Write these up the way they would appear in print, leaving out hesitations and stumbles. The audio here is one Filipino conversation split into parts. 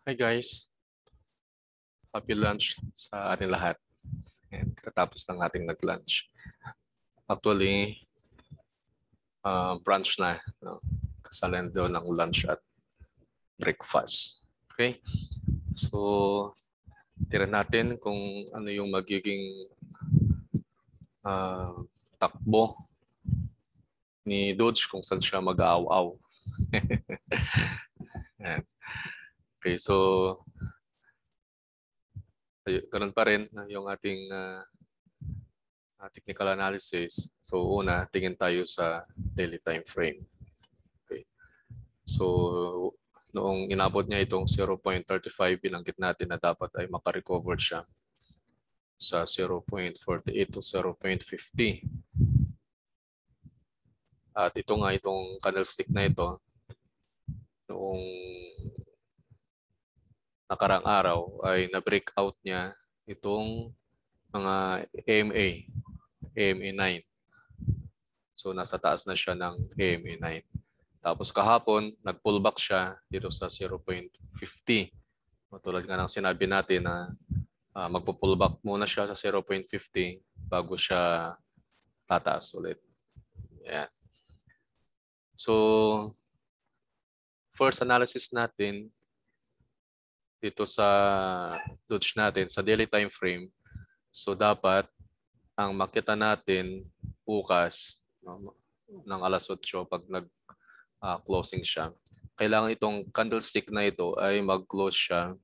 Hi guys, happy lunch sa ating lahat. And katapos ng ating nag-lunch. Actually, brunch na. No? Kasalan doon ng lunch at breakfast. Okay? So, tira natin kung ano yung magiging takbo ni Dodge kung saan siya mag-aaw-aw. Okay, so ganun pa rin yung ating technical analysis. So una, tingin tayo sa daily time frame. Okay. So noong inabot niya itong 0.35, binanggit natin na dapat ay makarecover siya sa 0.48 to 0.50. At ito nga, itong candlestick na ito, noong nakarang araw ay na-break out niya itong mga AMA 9. So nasa taas na siya ng AMA 9. Tapos kahapon, nag-pullback siya dito sa 0.50. Tulad nga ng sinabi natin na magpo-pullback muna siya sa 0.50 bago siya tataas ulit. Yeah. So, first analysis natin dito sa Dodge natin, sa daily time frame. So, dapat ang makita natin bukas ng alas 8 pag nag-closing siya. Kailangan itong candlestick na ito ay mag-close siya.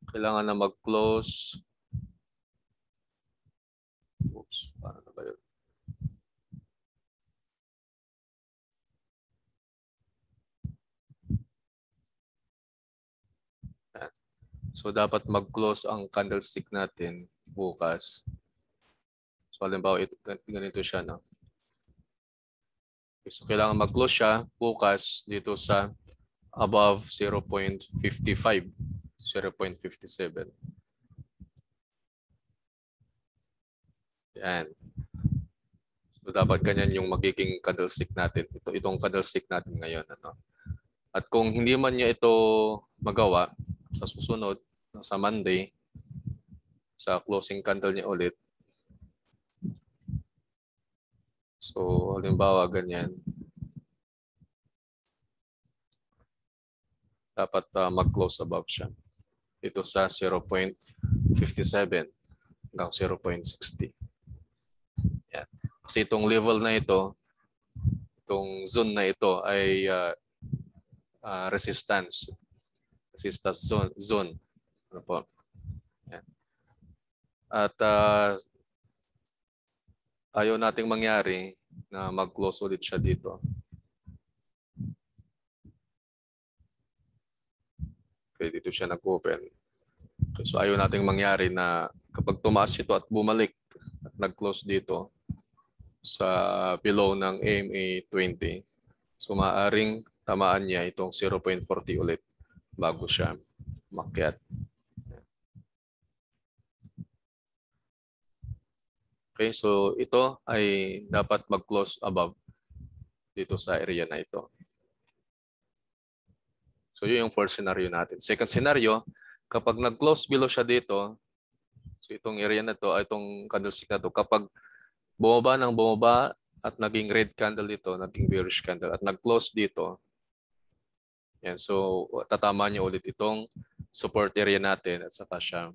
Kailangan na mag-close. Oops, paano ba yun? So, dapat mag-close ang candlestick natin bukas. So, halimbawa, ganito siya, no? So, kailangan mag-close siya bukas dito sa above 0.55, 0.57. Yan. So, dapat ganyan yung magiging candlestick natin. Itong candlestick natin ngayon. Ano? At kung hindi man niya ito magawa sa susunod, sa Monday, sa closing candle niya ulit. So, halimbawa, ganyan. Dapat mag-close above siya. Ito sa 0.57 hanggang 0.60. Yan. Kasi itong level na ito, itong zone na ito ay resistance zone. Ano po? Yan. At ayaw nating mangyari na mag-close ulit siya dito. Okay, dito siya nag-open. Okay, so ayaw nating mangyari na kapag tumaas ito at bumalik at nag-close dito sa below ng AMA 20, so maaaring tamaan niya itong 0.40 ulit bago siya makyat. Okay, so ito ay dapat mag-close above dito sa area na ito. So yun yung first scenario natin. Second scenario, kapag nag-close below siya dito, so itong area na to, itong candlestick na to, kapag bumaba ng bumaba at naging red candle dito, naging bearish candle at nag-close dito, yan, so tatama niya ulit itong support area natin at saka siya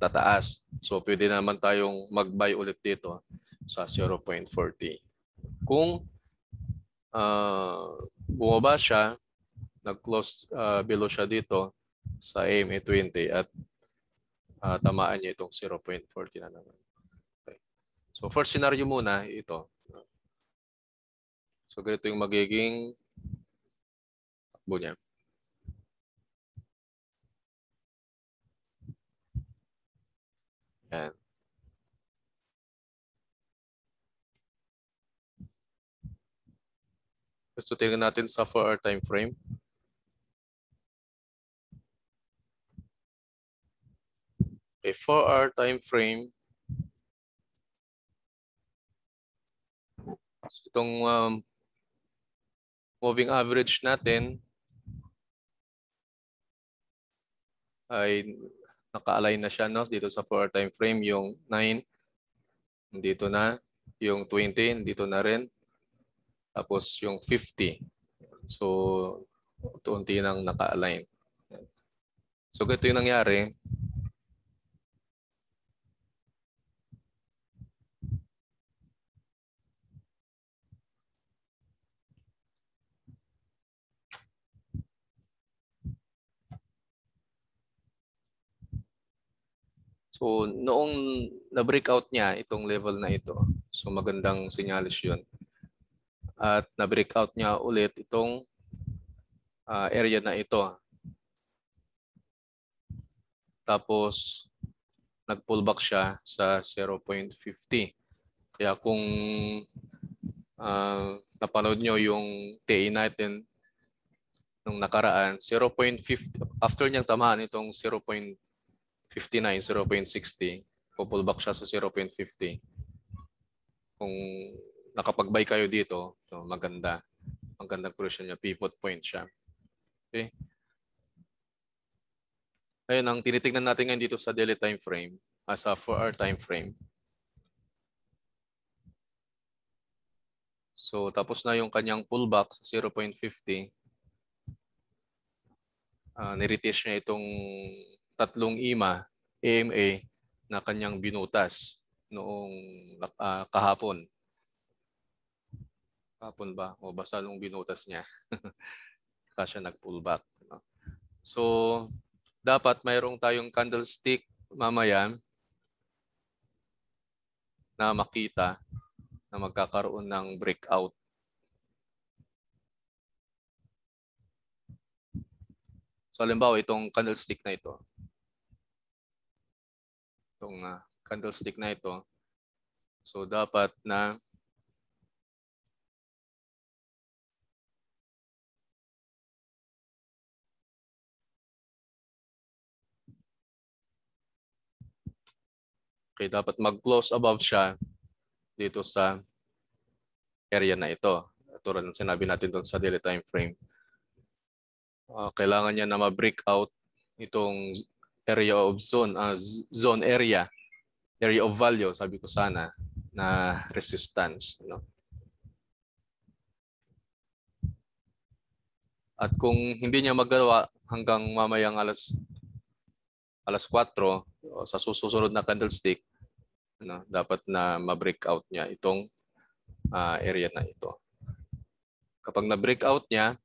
tataas. So pwede naman tayong mag-buy ulit dito sa 0.40. Kung bumaba siya, nag-close below siya dito sa AMA 20 at tamaan niya itong 0.40 na naman. Okay. So first scenario muna ito. So ganito yung magiging takbo niya. Yan. Gusto tingnan natin sa 4-hour time frame. Okay, 4-hour time frame. So itong moving average natin ay naka-align na siya, no? Dito sa 4-hour time frame, yung 9, dito na. Yung 20, dito na rin. Tapos yung 50. So, unti nang naka-align. So, ganito yung nangyari. So, noong na-breakout niya itong level na ito, so magandang sinyalis yun. At na-breakout niya ulit itong area na ito. Tapos, nag-pullback siya sa 0.50. Kaya kung napanood nyo yung TI natin nung nakaraan, 0.50, after niyang tamaan itong 0.59, 0.60, pupullback siya sa 0.50. Kung nakapag-buy kayo dito, so magandang presyo niya, pivot point siya. Okay. Ayun, ang tinitingnan natin ngayon dito sa daily time frame, sa 4-hour time frame. So, tapos na yung kanyang pullback sa 0.50. Niretest niya itong tatlong EMA na kanyang binutas noong kahapon. Kahapon ba? O basta nung binutas niya. Kaya siya nag-pullback. So, dapat mayroong tayong candlestick mamaya na makita na magkakaroon ng breakout. So, halimbawa, itong candlestick na ito. Itong candlestick na ito. So, dapat na dapat mag-close above siya dito sa area na ito. Tulad ng sinabi natin doon sa daily time frame. Kailangan niya na ma-breakout itong area of zone, zone area of value, sabi ko sana, na resistance. No? At kung hindi niya magawa hanggang mamayang alas 4 sa susunod na candlestick, dapat na ma-breakout niya itong area na ito. Kapag na-breakout niya,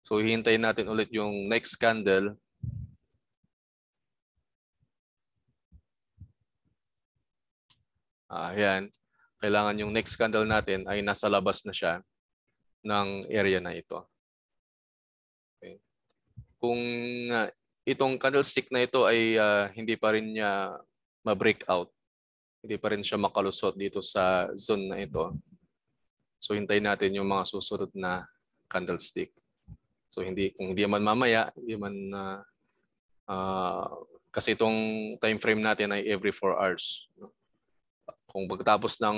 so hihintayin natin ulit yung next candle. Ayan. Kailangan yung next candle natin ay nasa labas na siya ng area na ito. Okay. Kung itong candlestick na ito ay hindi pa rin niya ma-breakout, hindi pa rin siya makalusot dito sa zone na ito. So hintayin natin yung mga susunod na candlestick. So kung hindi man mamaya, hindi man kasi itong time frame natin ay every 4 hours. Kung pagkatapos ng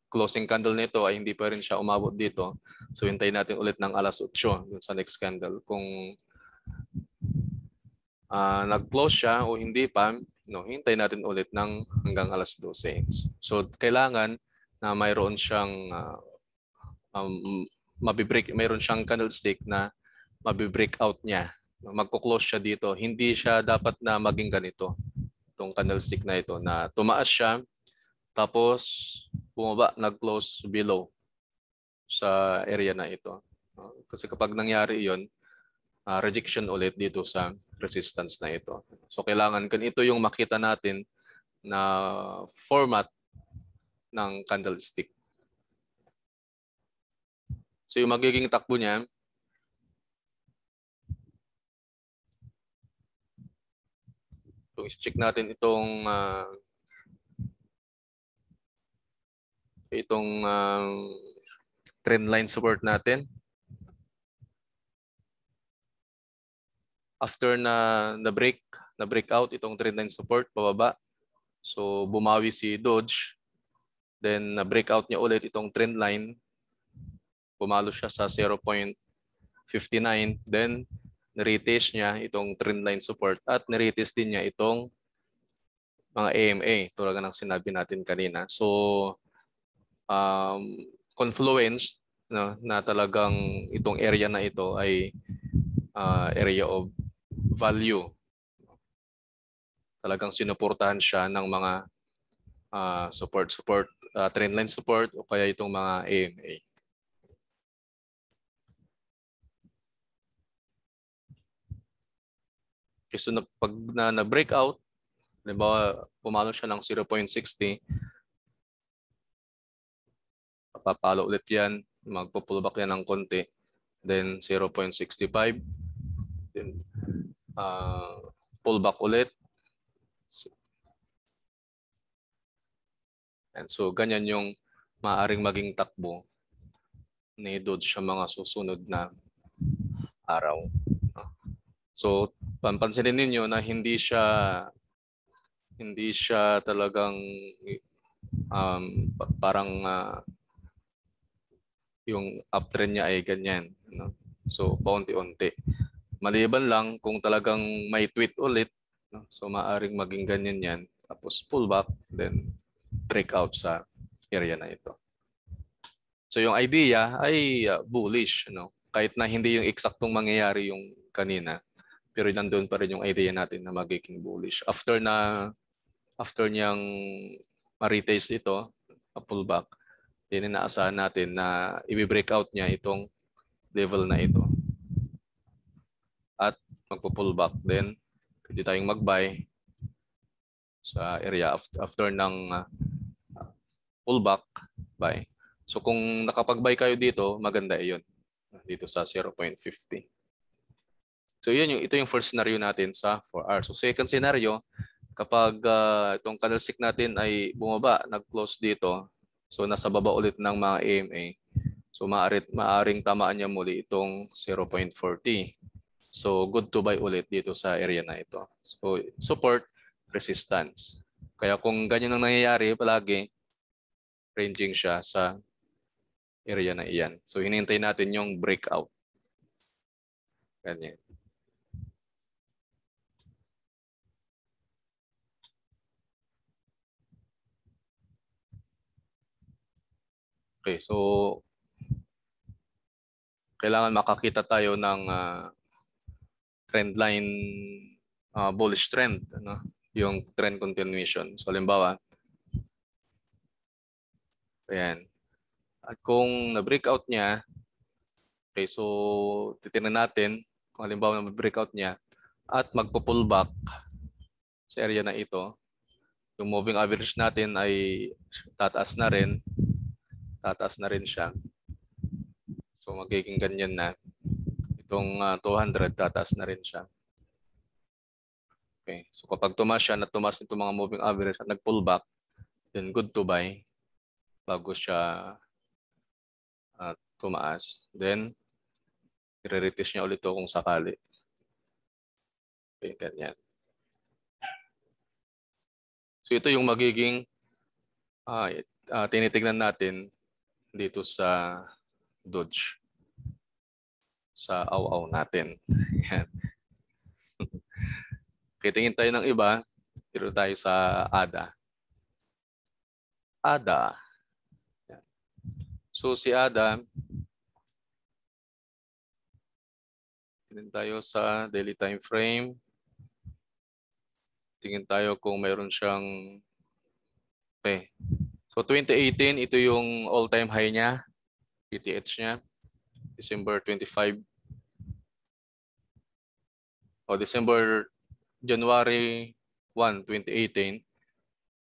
closing candle nito ay hindi pa rin siya umabot dito, so hintayin natin ulit ng alas 8 dun sa next candle. Kung nag-close siya o hindi pa, hintayin natin ulit ng hanggang alas 12. So kailangan na mayroon siyang mayroon siyang candlestick na mabi-break out niya. Magko-close siya dito. Hindi siya dapat na maging ganito. Itong candlestick na ito na tumaas siya tapos bumaba, nag-close below sa area na ito. Kasi kapag nangyari 'yon, rejection ulit dito sa resistance na ito. So kailangan ganito yung makita natin na format ng candlestick. So yung magiging takbo niya, kung i-check natin itong trend line support natin. After na break out itong trend line support pababa. So bumawi si Doge. Then na break out niya ulit itong trend line. pumalo siya sa 0.59, then niretest niya itong trendline support at niretest din niya itong mga AMA tulad ng sinabi natin kanina. So confluence, no, na talagang itong area na ito ay area of value. Talagang sinuportahan siya ng mga trendline support o kaya itong mga AMA. Okay, so pag na-breakout, halimbawa pumalo siya ng 0.60, papalo ulit yan, magpo-pullback yan ng konti, then 0.65, then pullback ulit. And so ganyan yung maaaring maging takbo ni Dodge sa mga susunod na araw. So pansinin ninyo na hindi siya talagang parang yung uptrend niya ay ganyan, no? So paunti-unti. Maliban lang kung talagang may tweet ulit, no? So maaaring maging ganyan yan, tapos pullback, then breakout sa area na ito. So yung idea ay bullish, no? Kahit na hindi yung eksaktong mangyayari yung kanina, pero nandoon pa rin yung idea natin na magiging bullish. After niyang ma-retest ito, pullback, din inaasahan natin na i-breakout niya itong level na ito. At magpo-pullback, then pwede tayong mag-buy sa area after ng pullback, buy. So kung nakapag-buy kayo dito, maganda iyon. Dito sa 0.50. So ito yung first scenario natin sa 4 hours. So second scenario, kapag itong candlestick natin ay bumaba, nag-close dito, so nasa baba ulit ng mga AMA, so maaaring tamaan niya muli itong 0.40. So good to buy ulit dito sa area na ito. So support, resistance. Kaya kung ganyan ang nangyayari palagi, ranging siya sa area na iyan. So hinihintay natin yung breakout. Ganyan. Okay, so kailangan makakita tayo ng trend line, bullish trend, ano? Yung trend continuation. So halimbawa, ayan. At kung na-breakout niya, okay, so titingnan natin kung halimbawa na-breakout niya at magpo-pullback sa area na ito, yung moving average natin ay tataas na rin siya. So magiging ganyan na. Itong 200, tataas na rin siya. Okay, so kapag tumaas siya, tumaas nito mga moving average at nag-pullback, then good to buy bago siya tumaas. Then, i-retest niya ulit ito kung sakali. Okay, ganyan. So ito yung magiging tinitignan natin dito sa Dodge. Sa aw-aw natin. Yan. Okay, tingin tayo ng iba. Dito tayo sa ADA. ADA. Yan. So si ADA, tingin tayo sa daily time frame. Tingin tayo kung mayroon siyang, okay. So 2018, ito yung all-time high niya, PTH niya, December 25. O January 1, 2018,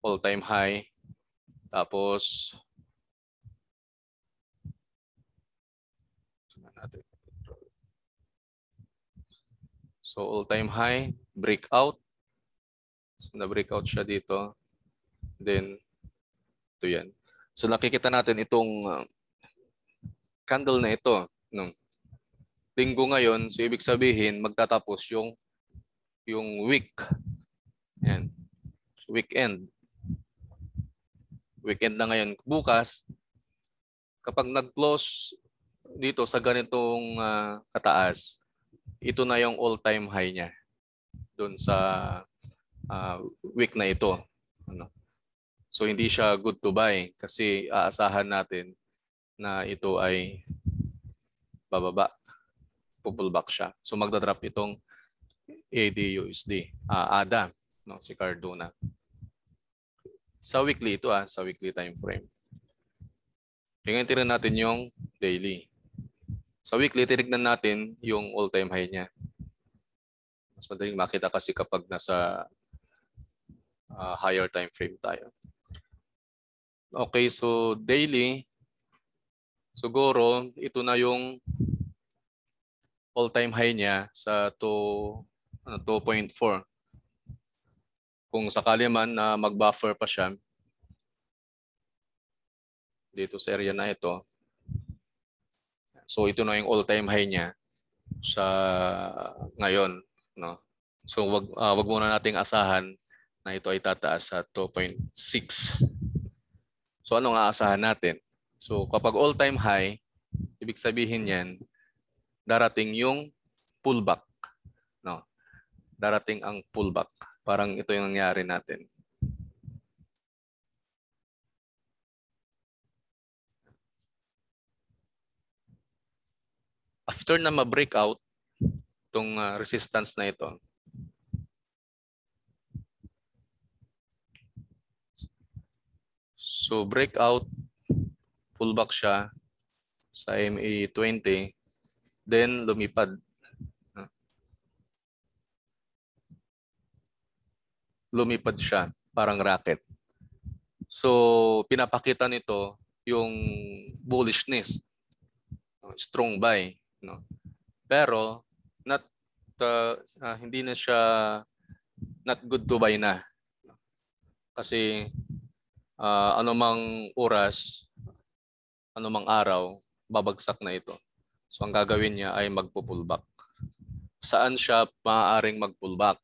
all-time high. Tapos, so all-time high, breakout. So na-breakout siya dito. Then, ito yan. So nakikita natin itong candle na ito. No? Linggo ngayon, so ibig sabihin, magtatapos yung week. Yan. Weekend. Weekend na ngayon. Bukas, kapag nag-close dito sa ganitong kataas, ito na yung all-time high niya doon sa week na ito. Ano? So hindi siya good to buy kasi aasahan natin na ito ay bababa, pupullback siya. So magdadrop itong ADUSD, ADA, no, si Cardona. Sa weekly ito, sa weekly time frame. Tingnan tirin natin yung daily. Sa weekly, tinignan natin yung all-time high niya. Mas madaling makita kasi kapag nasa higher time frame tayo. Okay, so daily, siguro ito na yung all-time high niya sa 2.4. Kung sakali man na mag-buffer pa siya dito sa area na ito, so ito na yung all-time high niya sa ngayon, no? So wag muna nating asahan na ito ay tataas sa 2.6. So ano nga asahan natin? So kapag all-time high, ibig sabihin yan, darating yung pullback, no? Darating ang pullback. Parang ito yung nangyari natin. After na ma-breakout itong resistance na ito, so breakout, pullback siya sa MA20, then lumipad. Lumipad siya, parang rocket. So pinapakita nito yung bullishness, strong buy, no? Pero not hindi na siya not good to buy na. Kasi anumang oras, anumang araw, babagsak na ito. So ang gagawin niya ay magpo-pullback. Saan siya maaaring mag-pullback?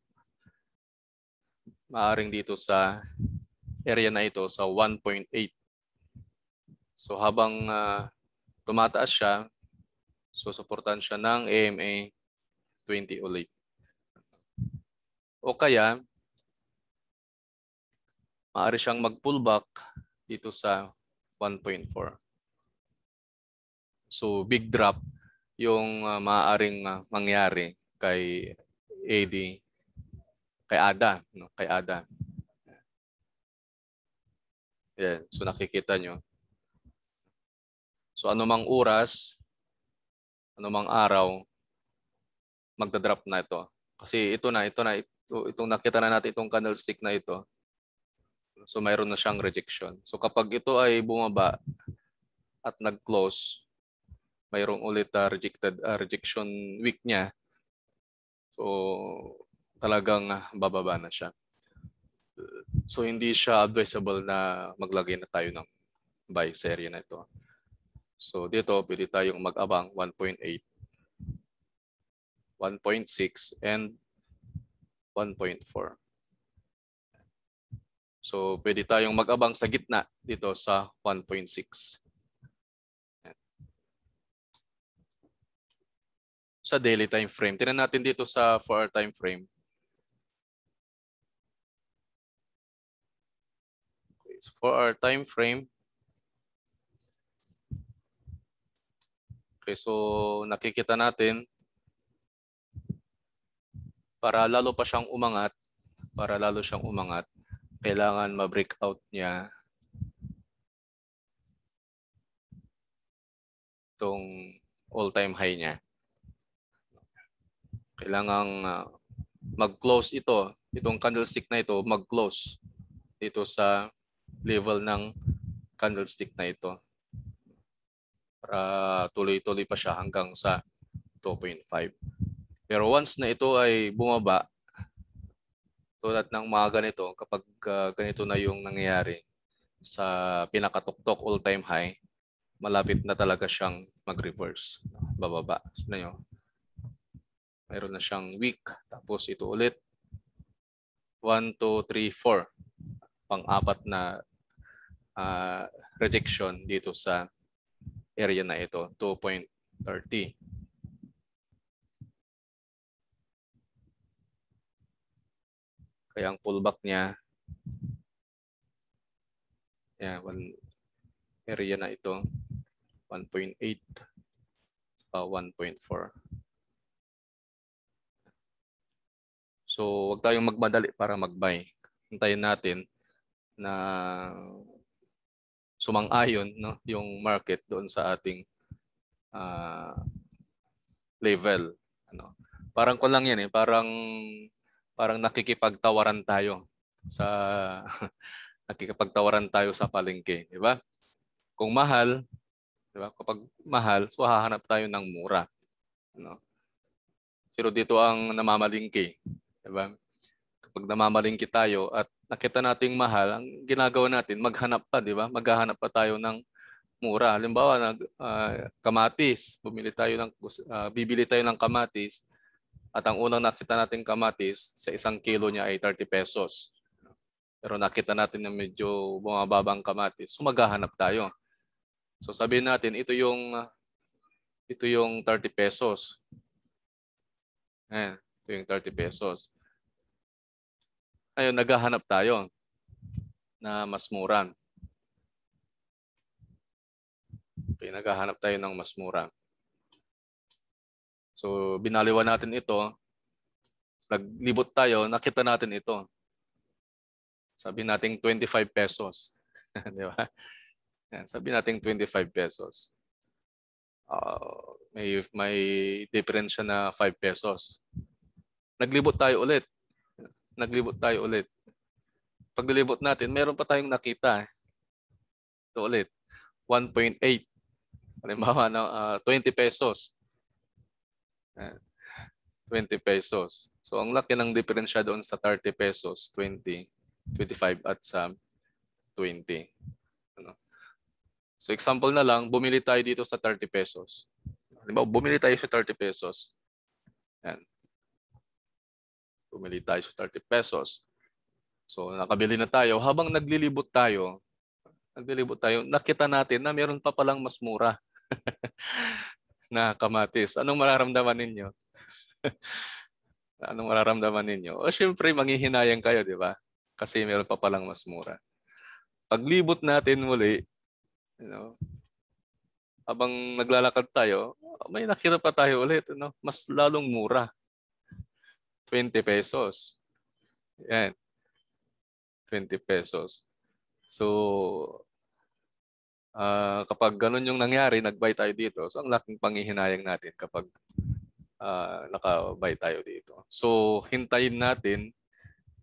Maaaring dito sa area na ito sa 1.8. So habang tumataas siya, so suportahan siya ng AMA 20 ulit. O kaya, maaari siyang mag-pullback dito sa 1.4. So big drop yung maaaring mangyari kay AD, kay ADA, no? Kay ADA. Yan, so nakikita nyo. So anumang oras, anumang araw, magdadrop na ito. Kasi itong nakita na natin itong candlestick na ito. So mayroon na siyang rejection. So kapag ito ay bumaba at nag-close, mayroong ulit rejection week niya. So talagang bababa na siya. So hindi siya advisable na maglagay na tayo ng buy sa area na ito. So dito pwede tayong mag-abang 1.8, 1.6 and 1.4. So pwede tayong mag-abang sa gitna dito sa 1.6. Sa daily time frame. Tingnan natin dito sa 4-hour time frame. Okay, so 4-hour time frame. Okay, so nakikita natin para lalo siyang umangat, kailangan ma-breakout niya itong all-time high niya. Kailangang mag-close itong candlestick na ito, mag-close dito sa level ng candlestick na ito. Para tuloy-tuloy pa siya hanggang sa 2.5. Pero once na ito ay bumaba, tulad ng mga ganito, kapag ganito na yung nangyayari sa pinakatuktok all-time high, malapit na talaga siyang mag-reverse. Bababa. So, mayroon na siyang week. Tapos ito ulit. 1, 2, 3, 4. Pang-apat na rejection dito sa area na ito. 2.5. 30. Kaya ang pullback niya, yan, area na ito, 1.8 sa 1.4. So, wag tayong magmadali para mag-buy. Hintayin natin na sumang-ayon, no, yung market doon sa ating level. Ano. Parang ko lang yan eh, parang nakikipagtawaran tayo sa nakikipagtawaran tayo sa palengke, di ba? Kung mahal, di ba? Kapag mahal, so hahanap tayo ng mura. Ano? Pero dito ang namamalingki, di ba? Kapag namamalingki tayo at nakita nating mahal, ang ginagawa natin, maghanap pa, di ba? Maghahanap pa tayo ng mura. Halimbawa, kamatis, bibili tayo ng kamatis at ang unang nakita nating kamatis sa 1 kilo niya ay 30 pesos. Pero nakita natin na medyo bumababang kamatis, so maghahanap tayo. So sabihin natin, ito yung 30 pesos. Ayan, ito yung 30 pesos. Ayun, naghahanap tayo na mas mura. Okay, naghahanap tayo ng mas mura. So binaliwan natin ito. Naglibot tayo, nakita natin ito. Sabi natin 25 pesos. Di ba? Yan, sabi natin 25 pesos. May difference siya na 5 pesos. Naglibot tayo ulit. Paglilibot natin, meron pa tayong nakita. Ito ulit. 1.8. Halimbawa, 20 pesos. 20 pesos. So, ang laki ng diferensya doon sa 30 pesos, 20, 25 at sa 20. Ano? So, example na lang, bumili tayo dito sa 30 pesos. Halimbawa, bumili tayo sa 30 pesos. Yan. Bumili tayo sa 30 pesos. So, nakabili na tayo. Habang naglilibot tayo, nakita natin na meron pa palang mas mura na kamatis. Anong mararamdaman ninyo? Anong mararamdaman ninyo? O syempre, manghihinayang kayo, di ba? Kasi meron pa palang mas mura. Paglibot natin muli, habang naglalakad tayo, may nakita pa tayo ulit, mas lalong mura. 20 pesos. Yan. 20 pesos. So, kapag ganun yung nangyari, nag-buy tayo dito. So, ang laking panghihinayang natin kapag naka-buy tayo dito. So, hintayin natin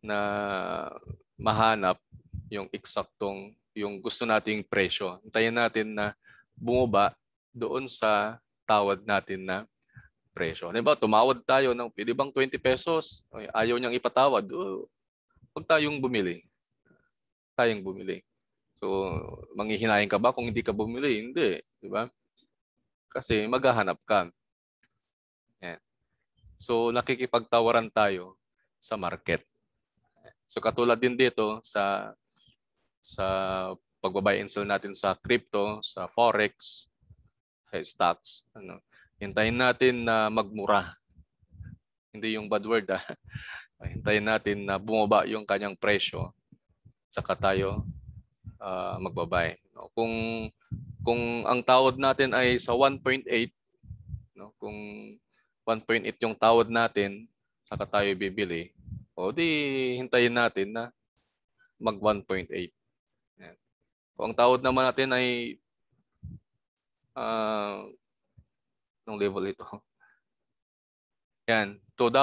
na mahanap yung eksaktong, yung gusto nating presyo. Hintayin natin na bumaba doon sa tawad natin na presyo. Diba, tumawad tayo ng pwede bang 20 pesos? Ayaw niyang ipatawad. Huwag tayong bumili. So, manghihinayang ka ba kung hindi ka bumili? Hindi. Diba? Kasi maghahanap ka. Yan. So, nakikipagtawaran tayo sa market. So, katulad din dito sa pagbabuy and sell natin sa crypto, sa forex, sa stocks. Hintayin natin na magmura. Hindi yung bad word. Hintayin natin na bumaba yung kanyang presyo. Saka tayo magbabay. Kung ang tawad natin ay sa 1.8, kung 1.8 yung tawad natin, saka tayo bibili, o di hintayin natin na mag 1.8. Kung ang tawad naman natin ay nung level ito. Yan, $2,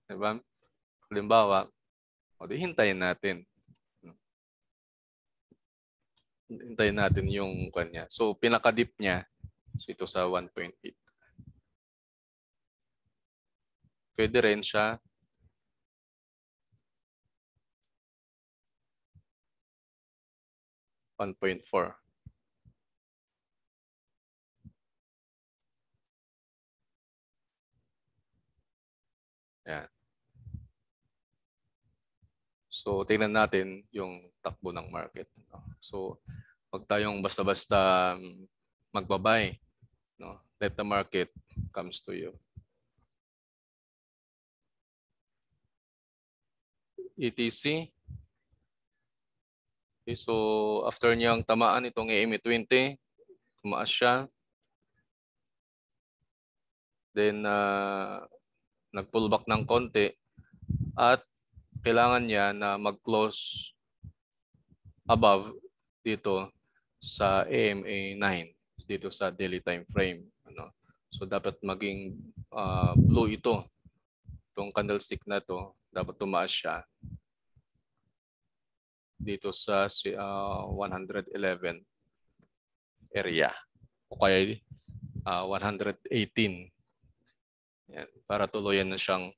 diba? Halimbawa, o di hintayin natin. Hintayin natin yung kanya. So, pinaka-dip niya, so ito sa 1.8. Pwede rin siya $1.4. Yan. So, tingnan natin yung takbo ng market. So, wag tayong basta-basta magbabay. let the market comes to you. ETC. Okay, so after niyang tamaan itong AMA20, tumaas siya. Then nag-pullback ng konti at kailangan niya na mag-close above dito sa AMA9 dito sa daily time frame. Ano? So dapat maging blue ito. Itong candlestick na to, dapat tumaas siya dito sa 111 area o kaya 118. Yan, para tuluyan na siyang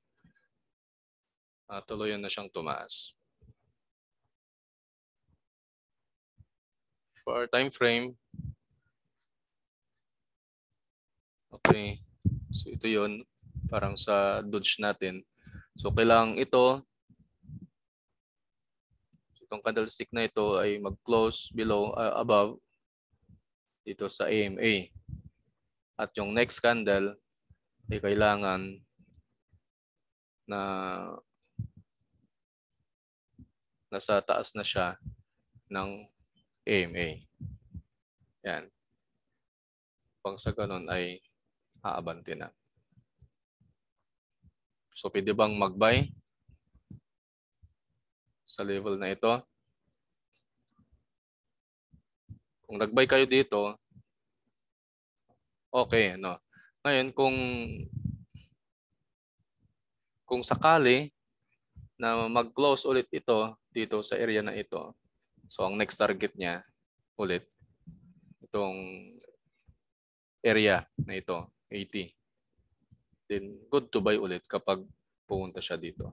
tumaas. For our time frame, okay. So ito 'yon parang sa Dodge natin. So kailangan itong candlestick na ito ay mag-close below above dito sa AMA. At yung next candle ay kailangan na nasa taas na siya ng AMA. Yan. Pag sa ganun ay aabante na. So pwede bang mag-buy sa level na ito? Kung nag-buy kayo dito, okay, no. Ngayon kung sakali na mag-close ulit ito dito sa area na ito. So ang next target niya ulit itong area na ito, 80. Then good to buy ulit kapag pumunta siya dito.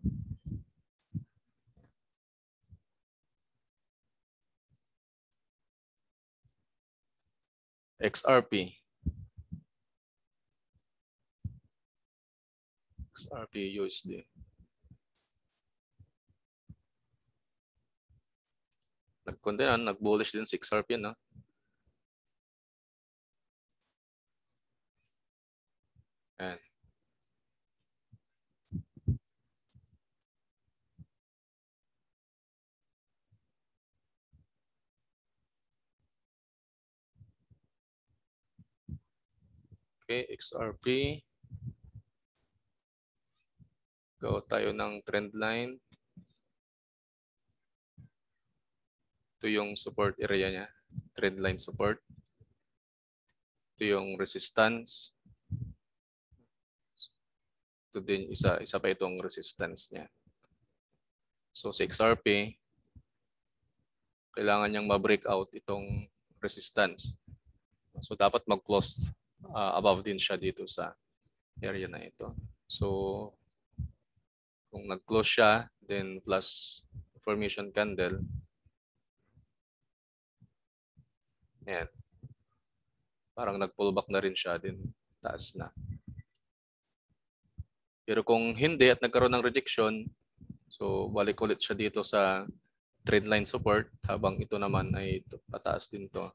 XRP. XRP USD. Nag-bullish din si XRP, no? Ayan. Okay, XRP. Go tayo ng trend line. Ito yung support area niya. Trend line support. Ito yung resistance. Ito din, isa pa itong resistance niya. So sa XRP, kailangan niyang ma-break out itong resistance. So dapat mag-close above din siya dito sa area na ito. So kung nag-close siya, then plus formation candle, ayan. Parang nag-pullback na rin siya, din taas na. Pero kung hindi at nagkaroon ng rejection, so balik ulit siya dito sa trend line support habang ito naman ay pataas din to,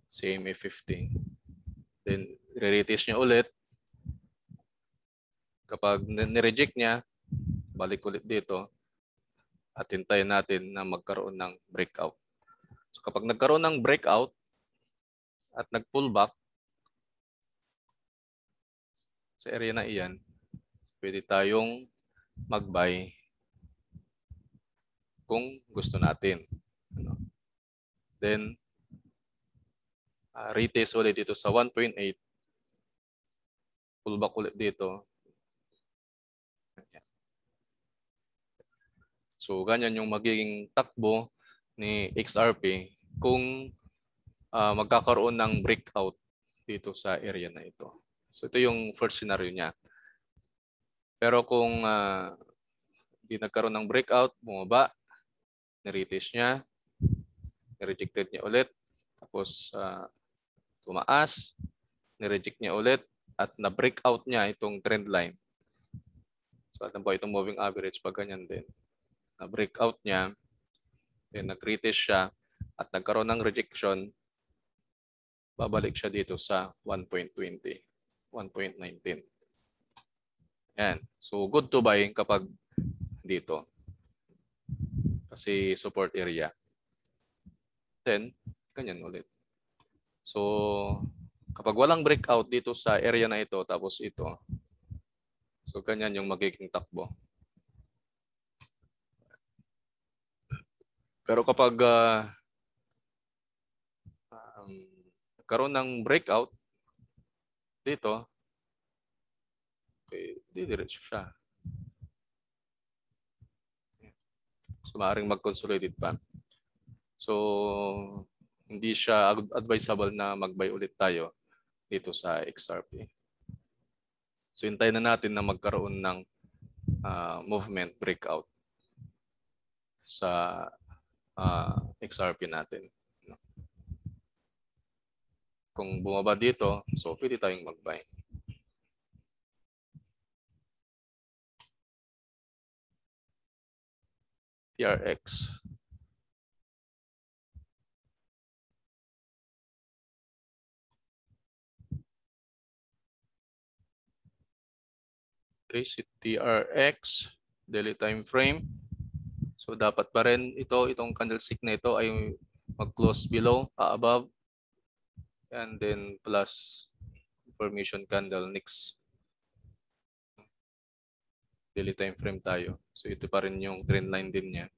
same A50. Then re-retest niya ulit. Kapag ni-reject niya, balik ulit dito at hintayin natin na magkaroon ng breakout. So kapag nagkaroon ng breakout at nag-pullback sa area na iyan, pwede tayong mag-buy kung gusto natin. Then, retest ulit dito sa 1.8. Pullback ulit dito. So, ganyan yung magiging takbo ni XRP kung magkakaroon ng breakout dito sa area na ito. So, ito yung first scenario niya. Pero kung hindi nagkaroon ng breakout, bumaba, niretest niya, nirejected niya ulit, tapos tumaas, nireject niya ulit, at na-breakout niya itong trend line. So, ano ba itong moving average pag ganyan din? Na-breakout niya, then nag-retest siya, at nagkaroon ng rejection, babalik siya dito sa 1.20. 1.19. Yan. So good to buy kapag dito. Kasi support area. Then, ganyan ulit. So, kapag walang breakout dito sa area na ito, tapos ito, so ganyan yung magiging takbo. Pero kapag karoon ng breakout dito, okay, didiretso siya. So, maaaring mag-consolidate pa. So, hindi siya advisable na mag-buy ulit tayo dito sa XRP. So, hintayin na natin na magkaroon ng movement breakout sa XRP natin. Kung bumaba dito, so pwede tayong mag-buy. TRX. Okay, si TRX, daily time frame. So dapat pa rin itong candlestick na ito ay mag-close below, above, and then plus formation candle next daily time frame tayo. So ito pa rin yung trend line din niya.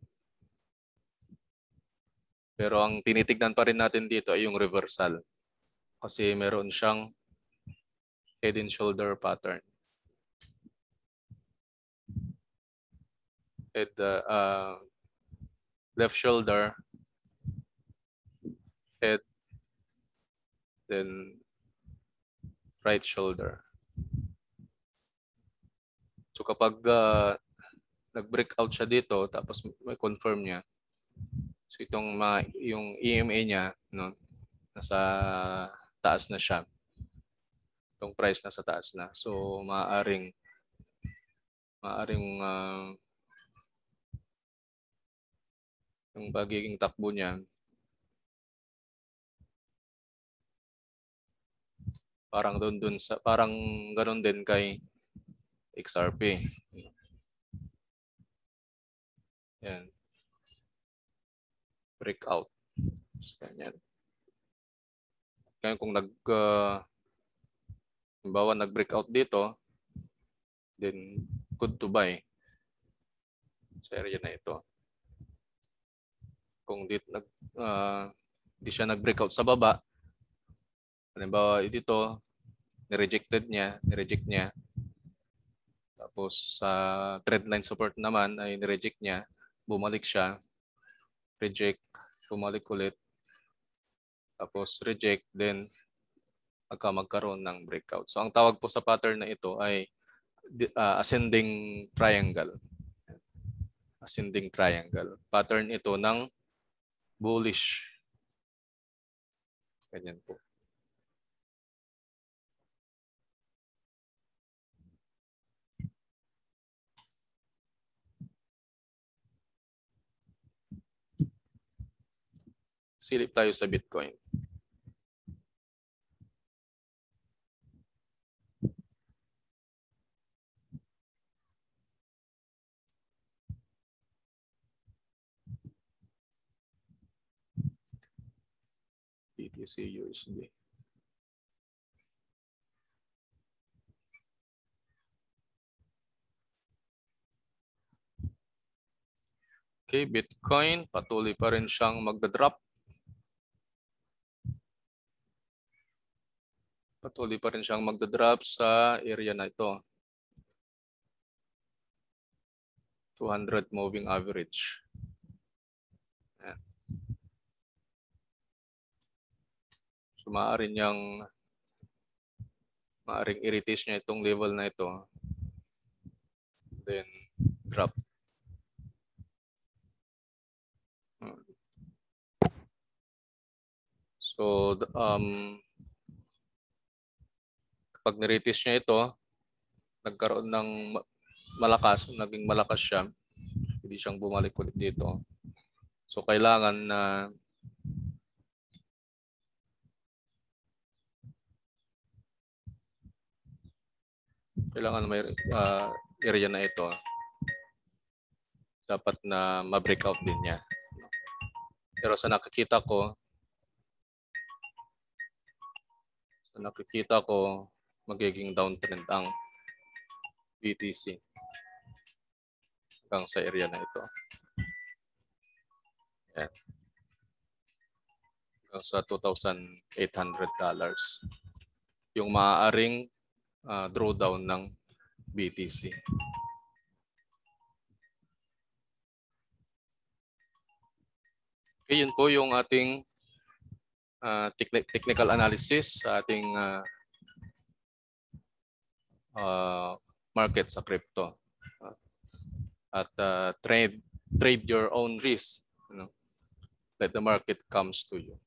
Pero ang tinitignan pa rin natin dito ay yung reversal. Kasi meron siyang head and shoulder pattern. Head, left shoulder, head, then right shoulder. So kapag nag-breakout siya dito, tapos may confirm niya, so itong yung EMA niya, no, nasa taas na siya. Itong price nasa taas na. So maaaring yung pagiging takbo niya parang doon sa parang ganoon din kay XRP. Yan. Breakout. Ganyan. Kaya kung nag-breakout dito, then good to buy sa area na ito. Kung di siya nag-breakout sa baba, halimbawa dito, nireject niya. Tapos sa trendline support naman ay nireject niya, bumalik siya, reject, bumalik ulit, tapos reject, then magkaroon ng breakout. So ang tawag po sa pattern na ito ay ascending triangle. Ascending triangle. Pattern ito ng bullish. Ganyan po. Silip tayo sa Bitcoin. BTC USD. Okay, Bitcoin, patuloy pa rin siyang magda-drop. Patuloy pa rin siyang magda-drop sa area na ito. 200 moving average. Ayan. So maaaring i-retest niya itong level na ito. Then drop. So kapag niretest niya ito, nagkaroon ng naging malakas siya, hindi siyang bumalik ulit dito. So kailangan na Kailangan may area na ito. Dapat na ma-breakout din niya. Pero sa nakikita ko, magiging downtrend ang BTC hanggang sa area na ito. Yan. Hanggang sa $2,800 yung maaaring drawdown ng BTC. Okay, yun po yung ating technical analysis sa ating market sa crypto. At trade your own risk. Let the market comes to you.